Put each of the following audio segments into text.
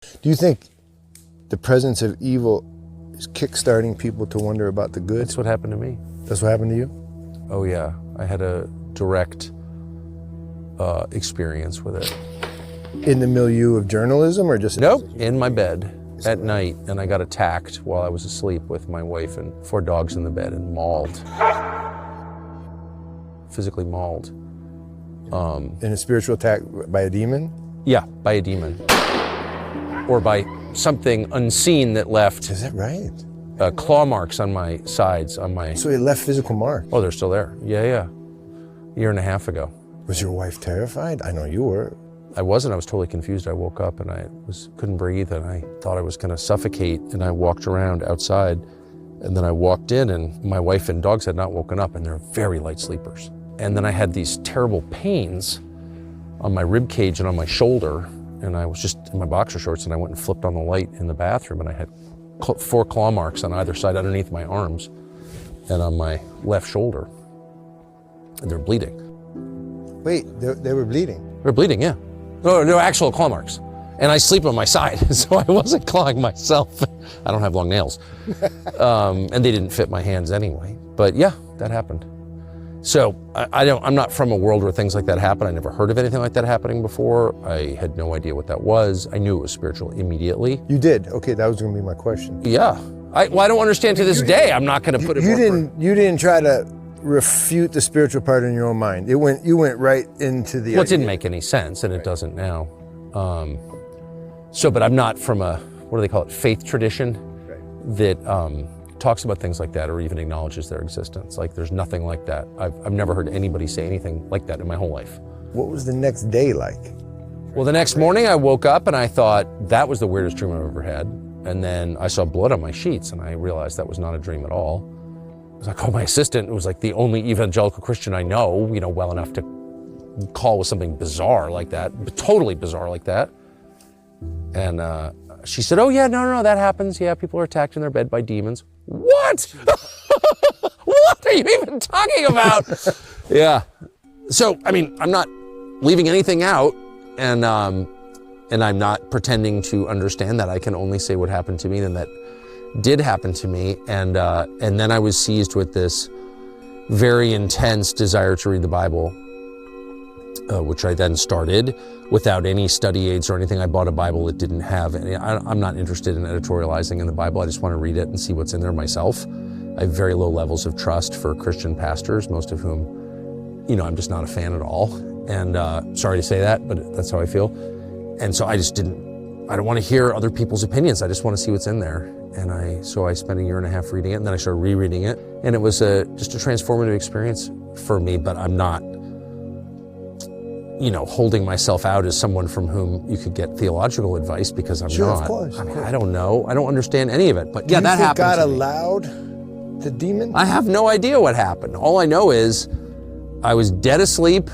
Do you think the presence of evil is kickstarting people to wonder about the good? That's what happened to me. That's what happened to you? Oh yeah, I had a direct experience with it. In the milieu of journalism or just? Nope, in my bed at night, and I got attacked while I was asleep with my wife and 4 dogs in the bed and mauled. Physically mauled. In a spiritual attack by a demon? Yeah, by a demon. Or by something unseen that left Is that right? claw marks on my sides, on my... So it left physical marks? Oh, they're still there. Yeah. A year and a half ago. Was your wife terrified? I know you were. I wasn't. I was totally confused. I woke up and I couldn't breathe and I thought I was going to suffocate, and I walked around outside, and then I walked in and my wife and dogs had not woken up, and they're very light sleepers. And then I had these terrible pains on my rib cage and on my shoulder, and I was just in my boxer shorts, and I went and flipped on the light in the bathroom, and I had 4 claw marks on either side underneath my arms and on my left shoulder, and they're bleeding. Wait, they were bleeding? They're bleeding, yeah. No, they're actual claw marks. And I sleep on my side, so I wasn't clawing myself. I don't have long nails. And they didn't fit my hands anyway. But yeah, that happened. So I'm not from a world where things like that happen. I never heard of anything like that happening before. I had no idea what that was. I knew it was spiritual immediately. You did? Okay, that was gonna be my question. Yeah. I don't understand to this day. I'm not gonna put it You didn't try to refute the spiritual part in your own mind. You went right into the... Well, it didn't make any sense, and it doesn't now. But I'm not from a, what do they call it, faith tradition that talks about things like that or even acknowledges their existence. Like, there's nothing like that. I've never heard anybody say anything like that in my whole life. What was the next day like? Well, the next morning I woke up and I thought that was the weirdest dream I've ever had. And then I saw blood on my sheets and I realized that was not a dream at all. I called my assistant, who was like the only evangelical Christian I know, well enough to call with something bizarre like that, totally bizarre like that. And she said, oh yeah, no, that happens. Yeah, people are attacked in their bed by demons. What? What are you even talking about? Yeah. So, I'm not leaving anything out, and I'm not pretending to understand that. I can only say what happened to me, and that did happen to me. And then I was seized with this very intense desire to read the Bible, which I then started without any study aids or anything. I bought a Bible that didn't have any. I'm not interested in editorializing in the Bible. I just want to read it and see what's in there myself. I have very low levels of trust for Christian pastors, most of whom, I'm just not a fan at all. And sorry to say that, but that's how I feel. And so I don't want to hear other people's opinions. I just want to see what's in there. And so I spent a year and a half reading it, and then I started rereading it. And it was just a transformative experience for me, but I'm not, holding myself out as someone from whom you could get theological advice, because I'm sure, not. Of course. I don't know. I don't understand any of it. But yeah, that happened. God allowed the demon? I have no idea what happened. All I know is I was dead asleep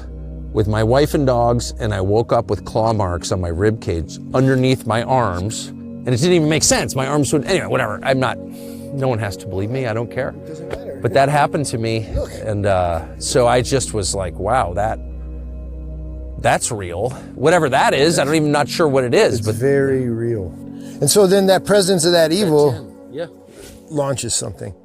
with my wife and dogs, and I woke up with claw marks on my rib cage underneath my arms, and it didn't even make sense. My arms would, anyway, whatever. No one has to believe me. I don't care. It doesn't matter. But that happened to me, and so I just was like, wow, that's real. Whatever that is, I'm even not sure what it is. It's very real. And so then that presence of that evil yeah, launches something.